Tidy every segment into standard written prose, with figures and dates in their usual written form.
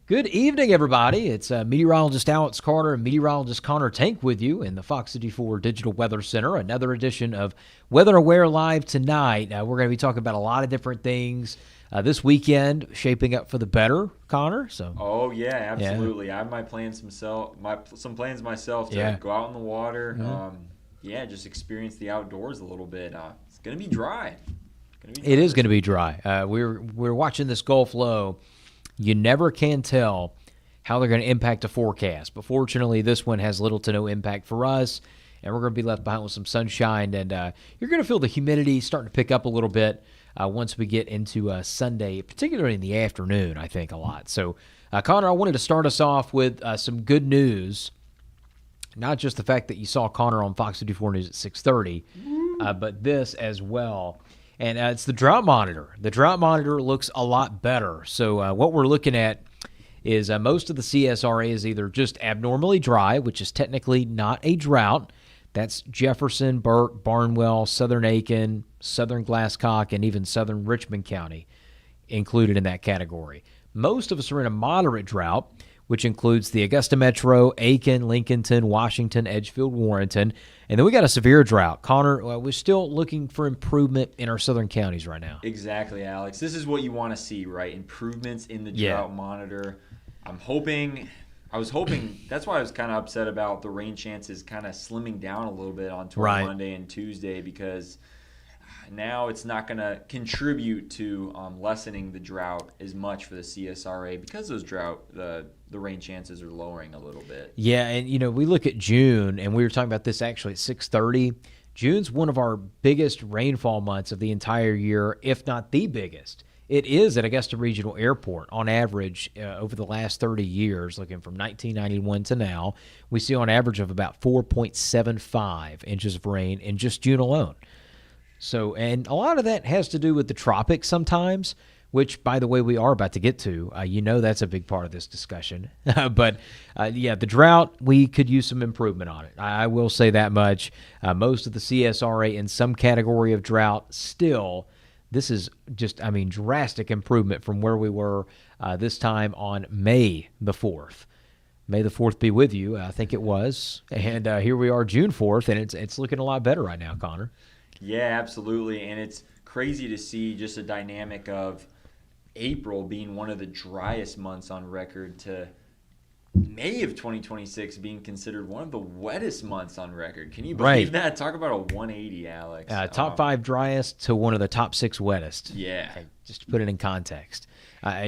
Good evening, everybody. It's Meteorologist Alex Carter and Meteorologist Connor Tank with you in the Fox 54 Digital Weather Center. Another edition of Weather Aware Live tonight. We're going to be talking about a lot of different things this weekend, shaping up for the better, Connor. Oh yeah, absolutely. I have my plans some plans myself to go out in the water. Just experience the outdoors a little bit. It's going to be dry. It is going to be dry. We're watching this Gulf low. You never can tell how they're going to impact a forecast. But fortunately, this one has little to no impact for us, and we're going to be left behind with some sunshine. And you're going to feel the humidity starting to pick up a little bit once we get into Sunday, particularly in the afternoon, I think, a lot. So, Connor, I wanted to start us off with some good news. Not just the fact that you saw Connor on Fox 54 News at 6:30, but this as well. And it's the drought monitor. The drought monitor looks a lot better. So what we're looking at is most of the CSRA is either just abnormally dry, which is technically not a drought. That's Jefferson, Burke, Barnwell, Southern Aiken, Southern Glasscock, and even Southern Richmond County included in that category. Most of us are in a moderate drought, which includes the Augusta Metro, Aiken, Lincolnton, Washington, Edgefield, Warrenton. And then we got a severe drought. Connor, we're still looking for improvement in our southern counties right now. Exactly, Alex. This is what you want to see, right? Improvements in the drought monitor. I was hoping, that's why I was kind of upset about the rain chances kind of slimming down a little bit on Monday and Tuesday, because now it's not going to contribute to lessening the drought as much for the CSRA because those the rain chances are lowering a little bit. Yeah, and we look at June, and we were talking about this actually at 6:30. June's one of our biggest rainfall months of the entire year, if not the biggest. It is at Augusta Regional Airport on average over the last 30 years, looking from 1991 to now. We see on average of about 4.75 inches of rain in just June alone. So, and a lot of that has to do with the tropics sometimes, which, by the way, we are about to get to. That's a big part of this discussion. But, the drought, we could use some improvement on it. I will say that much. Most of the CSRA in some category of drought still, this is just, drastic improvement from where we were this time on May the 4th. May the 4th be with you, I think it was. And here we are June 4th, and it's looking a lot better right now, Connor. Yeah, absolutely. And it's crazy to see just a dynamic of April being one of the driest months on record to May of 2026 being considered one of the wettest months on record. Can you believe that? Talk about a 180, Alex. Top 5 driest to one of the top 6 wettest. Yeah. Okay, just to put it in context.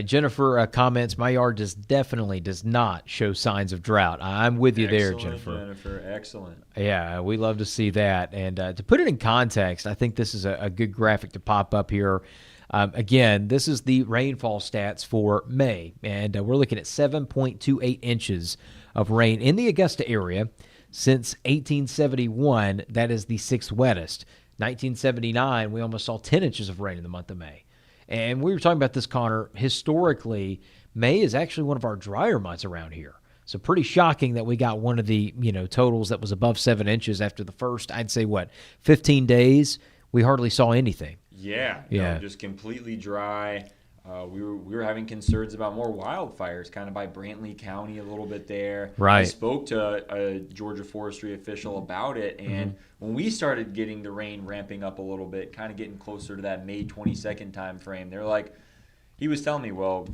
Jennifer comments, my yard definitely does not show signs of drought. I'm with you there, Jennifer. Excellent. Yeah, we love to see that. And to put it in context, I think this is a good graphic to pop up here. Again, this is the rainfall stats for May, and we're looking at 7.28 inches of rain in the Augusta area. Since 1871, that is the 6th wettest. 1979, we almost saw 10 inches of rain in the month of May. And we were talking about this, Connor. Historically, May is actually one of our drier months around here. So pretty shocking that we got one of the totals that was above 7 inches after the first, I'd say, 15 days. We hardly saw anything. Yeah. Just completely dry. We were having concerns about more wildfires kind of by Brantley County a little bit there. Right. I spoke to a Georgia forestry official about it, and when we started getting the rain ramping up a little bit, kind of getting closer to that May 22nd time frame, they're like, he was telling me, well,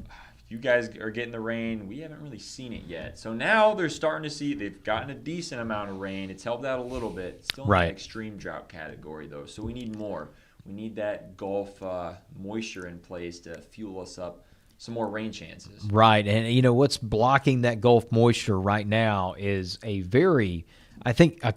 you guys are getting the rain. We haven't really seen it yet. So now they're starting to see they've gotten a decent amount of rain. It's helped out a little bit. Still in that extreme drought category, though, so we need more. We need that Gulf moisture in place to fuel us up some more rain chances. Right, and what's blocking that Gulf moisture right now is a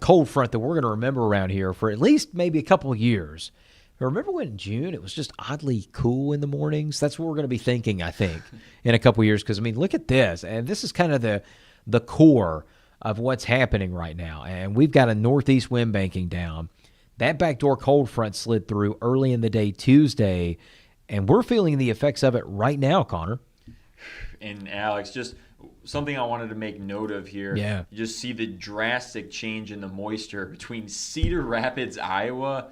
cold front that we're going to remember around here for at least maybe a couple of years. Remember when in June it was just oddly cool in the mornings? That's what we're going to be thinking, I think, in a couple of years. Because, look at this. And this is kind of the core of what's happening right now. And we've got a northeast wind banking down. That backdoor cold front slid through early in the day Tuesday, and we're feeling the effects of it right now, Connor. And, Alex, just something I wanted to make note of here. Yeah. You just see the drastic change in the moisture between Cedar Rapids, Iowa,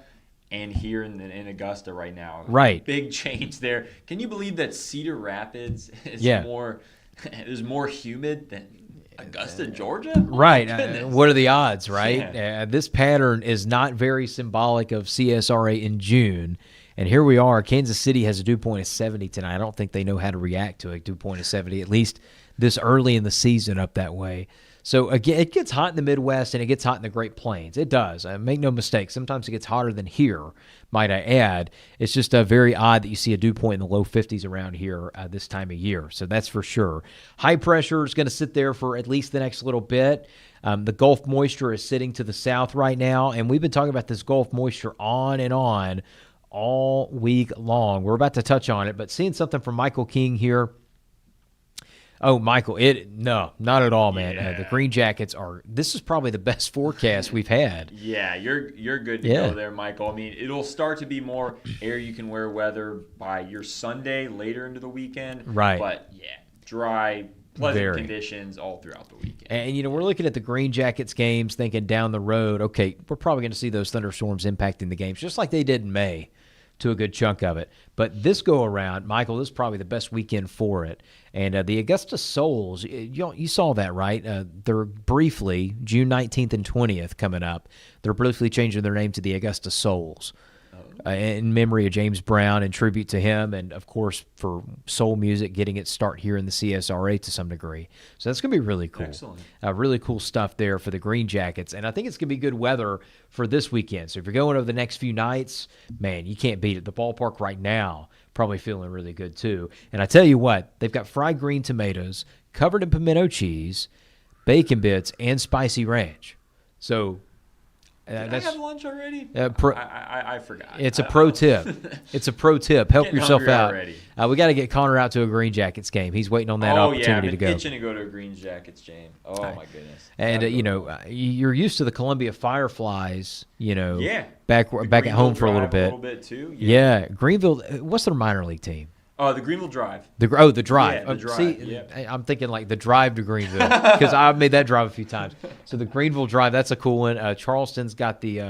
and here in Augusta right now. Right. Big change there. Can you believe that Cedar Rapids is more It was more humid than Augusta, Georgia? Right. Goodness. What are the odds, right? Yeah. This pattern is not very symbolic of CSRA in June. And here we are. Kansas City has a dew point of 70 tonight. I don't think they know how to react to a dew point of 70, at least this early in the season up that way. So, again, it gets hot in the Midwest and it gets hot in the Great Plains. It does. Make no mistake. Sometimes it gets hotter than here, might I add. It's just very odd that you see a dew point in the low 50s around here this time of year. So that's for sure. High pressure is going to sit there for at least the next little bit. The Gulf moisture is sitting to the south right now, and we've been talking about this Gulf moisture on and on all week long. We're about to touch on it, but seeing something from Michael King here. Oh, Michael, no, not at all, man. Yeah. The Green Jackets this is probably the best forecast we've had. Yeah, you're good to go there, Michael. I mean, it'll start to be more air you can wear weather by your Sunday, later into the weekend. Right. But, yeah, dry, pleasant conditions all throughout the weekend. And, we're looking at the Green Jackets games thinking down the road, okay, we're probably going to see those thunderstorms impacting the games, just like they did in May to a good chunk of it. But this go-around, Michael, this is probably the best weekend for it. And the Augusta Souls, you saw that, right? They're briefly, June 19th and 20th coming up, they're briefly changing their name to the Augusta Souls. In memory of James Brown and tribute to him, and, of course, for soul music getting its start here in the CSRA to some degree. So that's going to be really cool. Excellent. Really cool stuff there for the Green Jackets. And I think it's going to be good weather for this weekend. So if you're going over the next few nights, man, you can't beat it. The ballpark right now probably feeling really good too. And I tell you what, they've got fried green tomatoes covered in pimento cheese, bacon bits, and spicy ranch. So Did I have lunch already? I forgot. It's a pro tip. It's a pro tip. Help Getting yourself out. already. We got to get Connor out to a Green Jackets game. He's waiting on that opportunity to go. I've been itching to go to a Green Jackets game. Oh, my goodness. And, you're used to the Columbia Fireflies, back at Greenville home for a little Drive bit. A little bit, too. Yeah. Greenville, what's their minor league team? The Greenville Drive. The Drive. Yeah, the Drive. See, yep. I'm thinking like the drive to Greenville because I've made that drive a few times. So the Greenville Drive, that's a cool one. Charleston's got the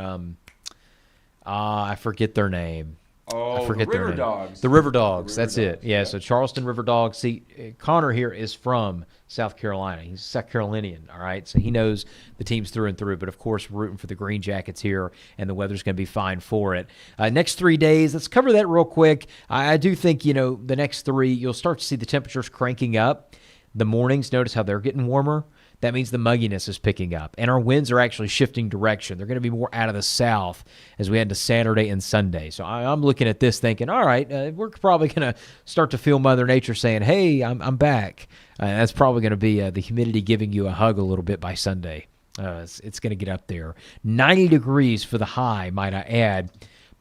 I forget their name. Oh, I forget the River their name. Dogs. The River Dogs. The River That's Dogs, it. Yeah. So Charleston River Dogs. See, Connor here is from South Carolina. He's South Carolinian. All right. So he knows the teams through and through. But of course, we're rooting for the Green Jackets here, and the weather's going to be fine for it. Next 3 days, let's cover that real quick. I do think the next 3, you'll start to see the temperatures cranking up. The mornings, notice how they're getting warmer. That means the mugginess is picking up, and our winds are actually shifting direction. They're going to be more out of the south as we head to Saturday and Sunday. So I'm looking at this thinking, all right, we're probably going to start to feel Mother Nature saying, hey, I'm back. That's probably going to be the humidity giving you a hug a little bit by Sunday. It's going to get up there. 90 degrees for the high, might I add.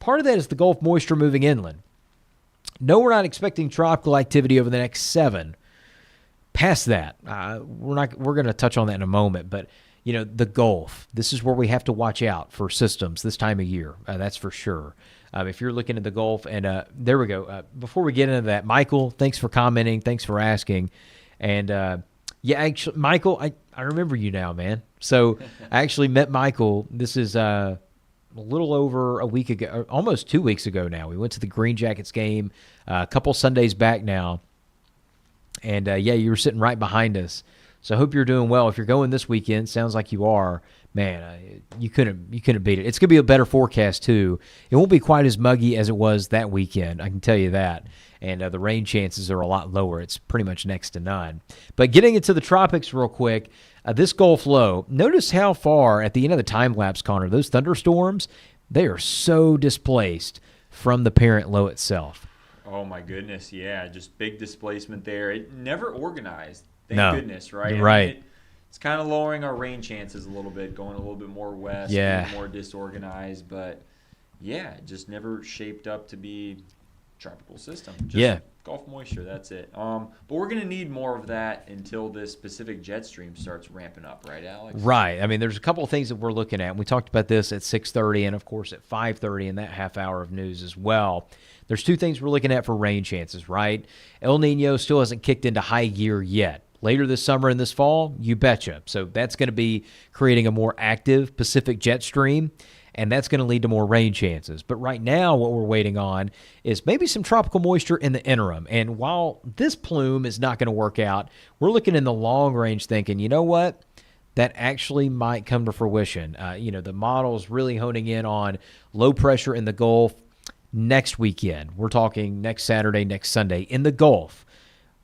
Part of that is the Gulf moisture moving inland. No, we're not expecting tropical activity over the next 7. Past that, we're going to touch on that in a moment, but the Gulf, this is where we have to watch out for systems this time of year. That's for sure. If you're looking at the Gulf, and there we go. Before we get into that, Michael, thanks for commenting, thanks for asking, and actually, Michael, I remember you now, man. So I actually met Michael. This is a little over a week ago, almost 2 weeks ago now. We went to the Green Jackets game a couple Sundays back now. And, you were sitting right behind us. So I hope you're doing well. If you're going this weekend, sounds like you are, man, you couldn't beat it. It's going to be a better forecast, too. It won't be quite as muggy as it was that weekend, I can tell you that. And the rain chances are a lot lower. It's pretty much next to none. But getting into the tropics real quick, this Gulf low, notice how far at the end of the time lapse, Connor, those thunderstorms, they are so displaced from the parent low itself. Oh, my goodness, yeah, just big displacement there. It never organized, thank goodness, right? Right. I mean, it's kind of lowering our rain chances a little bit, going a little bit more west, a little more disorganized. But, it just never shaped up to be a tropical system. Just Gulf moisture, that's it. But we're going to need more of that until this Pacific jet stream starts ramping up, right, Alex? Right. I mean, there's a couple of things that we're looking at. We talked about this at 6:30 and, of course, at 5:30 in that half hour of news as well. There's 2 things we're looking at for rain chances, right? El Nino still hasn't kicked into high gear yet. Later this summer and this fall, you betcha. So that's going to be creating a more active Pacific jet stream. and that's going to lead to more rain chances. But right now, what we're waiting on is maybe some tropical moisture in the interim. And while this plume is not going to work out, we're looking in the long range thinking, you know what? That actually might come to fruition. The model's really honing in on low pressure in the Gulf next weekend. We're talking next Saturday, next Sunday in the Gulf.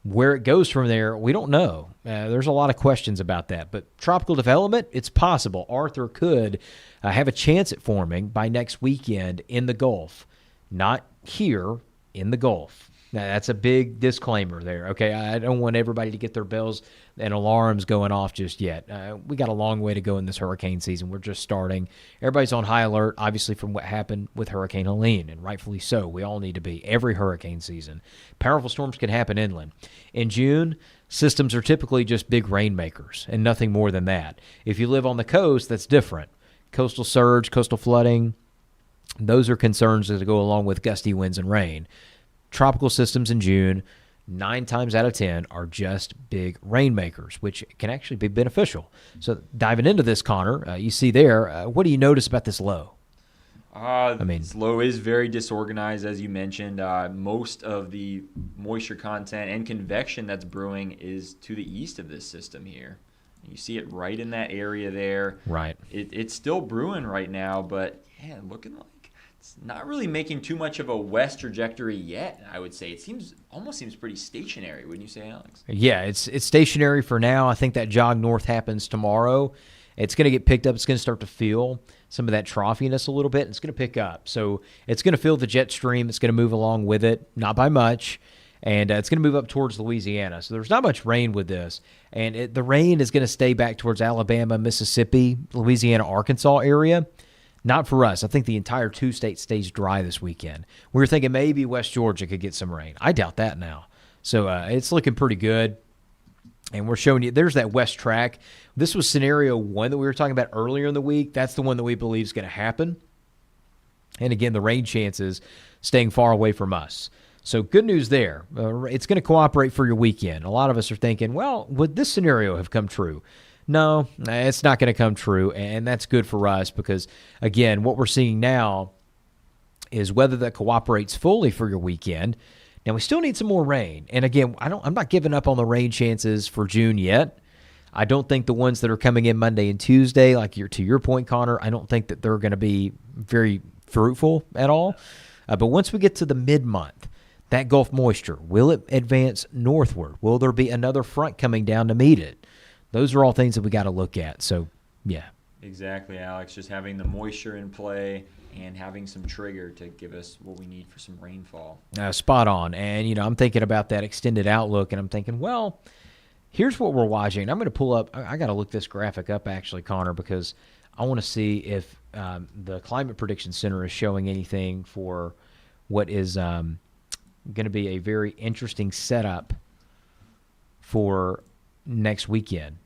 Where it goes from there, we don't know. There's a lot of questions about that. But tropical development, it's possible. Arthur could have a chance at forming by next weekend in the Gulf. Not here, in the Gulf. Now, that's a big disclaimer there, okay? I don't want everybody to get their bells and alarms going off just yet. We got a long way to go in this hurricane season. We're just starting. Everybody's on high alert, obviously, from what happened with Hurricane Helene, and rightfully so. We all need to be every hurricane season. Powerful storms can happen inland. In June, systems are typically just big rainmakers and nothing more than that. If you live on the coast, that's different. Coastal surge, coastal flooding, those are concerns that go along with gusty winds and rain. Tropical systems in June, 9 times out of 10, are just big rainmakers, which can actually be beneficial. So diving into this, Connor, you see there, what do you notice about this low? This low is very disorganized, as you mentioned. Most of the moisture content and convection that's brewing is to the east of this system here. You see it right in that area there. Right. It's still brewing right now, but looking like it's not really making too much of a west trajectory yet, I would say. It almost seems pretty stationary, wouldn't you say, Alex? Yeah, it's stationary for now. I think that jog north happens tomorrow. It's going to get picked up. It's going to start to feel some of that troughiness a little bit. It's going to pick up. So it's going to feel the jet stream. It's going to move along with it, not by much. And it's going to move up towards Louisiana. So there's not much rain with this. And the rain is going to stay back towards Alabama, Mississippi, Louisiana, Arkansas area. Not for us. I think the entire 2-state stays dry this weekend. We were thinking maybe West Georgia could get some rain. I doubt that now. So it's looking pretty good. And we're showing you, there's that west track. This was scenario 1 that we were talking about earlier in the week. That's the one that we believe is going to happen. And again, the rain chances staying far away from us. So good news there. It's going to cooperate for your weekend. A lot of us are thinking, well, would this scenario have come true? No, it's not going to come true, and that's good for us because, again, what we're seeing now is weather that cooperates fully for your weekend. Now, we still need some more rain, and again, I'm not giving up on the rain chances for June yet. I don't think the ones that are coming in Monday and Tuesday, to your point, Connor, I don't think that they're going to be very fruitful at all. But once we get to the mid-month, that Gulf moisture, will it advance northward? Will there be another front coming down to meet it? Those are all things that we got to look at. So, yeah. Exactly, Alex. Just having the moisture in play and having some trigger to give us what we need for some rainfall. Spot on. And, I'm thinking about that extended outlook, and I'm thinking, well, here's what we're watching. I'm going to pull up. I got to look this graphic up, actually, Connor, because I want to see if the Climate Prediction Center is showing anything for what is going to be a very interesting setup for next weekend.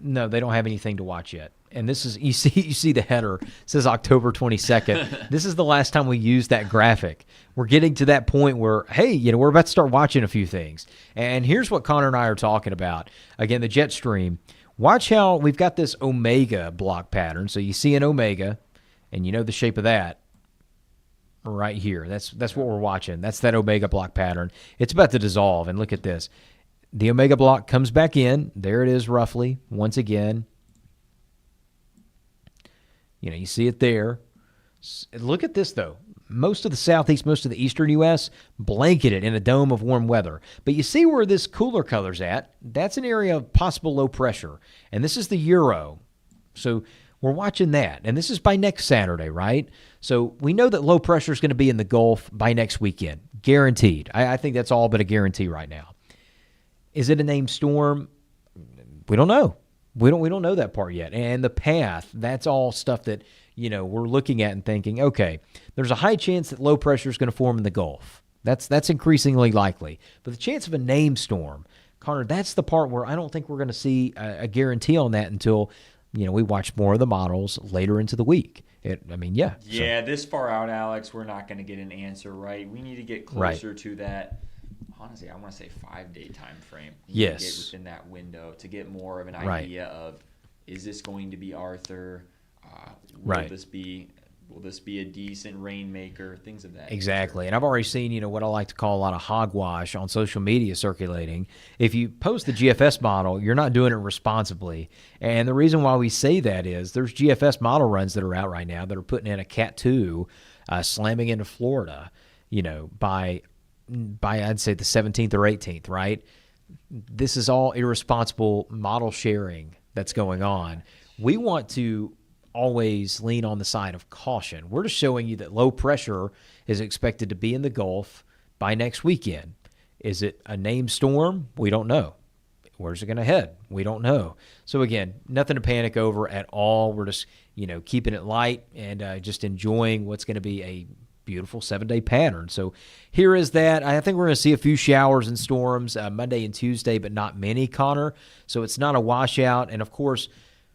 No, they don't have anything to watch yet. And this is you see the header. It says October 22nd. This is the last time we used that graphic. We're getting to that point where, hey, we're about to start watching a few things. And here's what Connor and I are talking about. Again, the jet stream. Watch how we've got this omega block pattern. So you see an omega, and you know the shape of that right here. That's what we're watching. That's that omega block pattern. It's about to dissolve. And look at this. The omega block comes back in. There it is roughly, once again. You see it there. Look at this, though. Most of the southeast, most of the eastern U.S. blanketed in a dome of warm weather. But you see where this cooler color's at? That's an area of possible low pressure. And this is the Euro. So we're watching that. And this is by next Saturday, right? So we know that low pressure is going to be in the Gulf by next weekend. Guaranteed. I think that's all but a guarantee right now. Is it a named storm? We don't know. We don't know that part yet. And the path, that's all stuff that, we're looking at and thinking, okay, there's a high chance that low pressure is going to form in the Gulf. That's increasingly likely. But the chance of a named storm, Connor, that's the part where I don't think we're going to see a guarantee on that until, we watch more of the models later into the week. Yeah. Yeah, this far out, Alex, we're not going to get an answer, right? We need to get closer to that. Honestly, I want to say 5-day time frame. Yes. Get within that window to get more of an idea of, is this going to be Arthur? Will this be Will this be a decent rainmaker? Things of that Exactly. nature. And I've already seen, what I like to call a lot of hogwash on social media circulating. If you post the GFS model, you're not doing it responsibly. And the reason why we say that is there's GFS model runs that are out right now that are putting in a Cat 2 slamming into Florida, by I'd say the 17th or 18th, right? This is all irresponsible model sharing that's going on. We want to always lean on the side of caution. We're just showing you that low pressure is expected to be in the Gulf by next weekend. Is it a named storm? We don't know. Where's it going to head? We don't know. So again, nothing to panic over at all. We're just, keeping it light and just enjoying what's going to be a beautiful 7-day pattern. So here is that. I think we're going to see a few showers and storms Monday and Tuesday, but not many, Connor. So it's not a washout. And of course,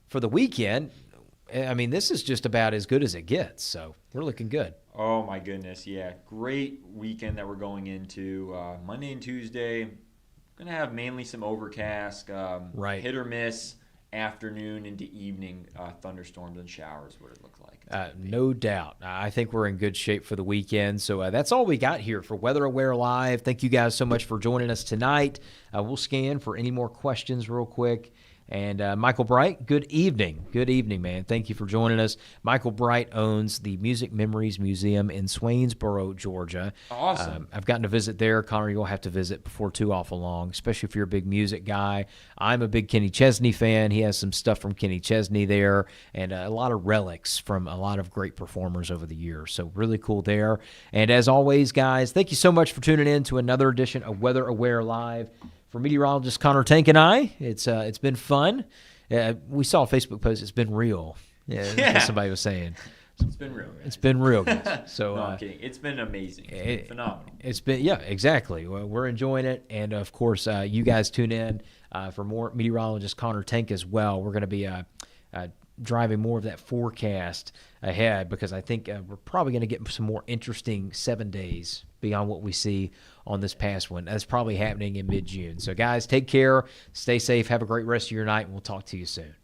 for the weekend, this is just about as good as it gets. So we're looking good. Oh, my goodness. Yeah. Great weekend that we're going into. Monday and Tuesday, going to have mainly some overcast, right. Hit or miss, afternoon into evening thunderstorms and showers, what it looked like. No doubt. I think we're in good shape for the weekend. So that's all we got here for Weather Aware Live. Thank you guys so much for joining us tonight. We'll scan for any more questions real quick. And Michael Bright, good evening. Good evening, man. Thank you for joining us. Michael Bright owns the Music Memories Museum in Swainsboro, Georgia. Awesome. I've gotten to visit there. Connor, you'll have to visit before too awful long, especially if you're a big music guy. I'm a big Kenny Chesney fan. He has some stuff from Kenny Chesney there and a lot of relics from a lot of great performers over the years. So really cool there. And as always, guys, thank you so much for tuning in to another edition of Weather Aware Live. For meteorologist Connor Tank and I, it's been fun. We saw a Facebook post. It's been real. Yeah. Somebody was saying. It's been real, guys. It's been real, guys. So, no, I'm kidding. It's been amazing. It's been phenomenal. It's been, yeah, exactly. Well, we're enjoying it. And, of course, you guys tune in for more meteorologist Connor Tank as well. We're going to be driving more of that forecast ahead because I think we're probably going to get some more interesting 7 days beyond what we see on this past one. That's probably happening in mid-June. So, guys, take care. Stay safe. Have a great rest of your night, and we'll talk to you soon.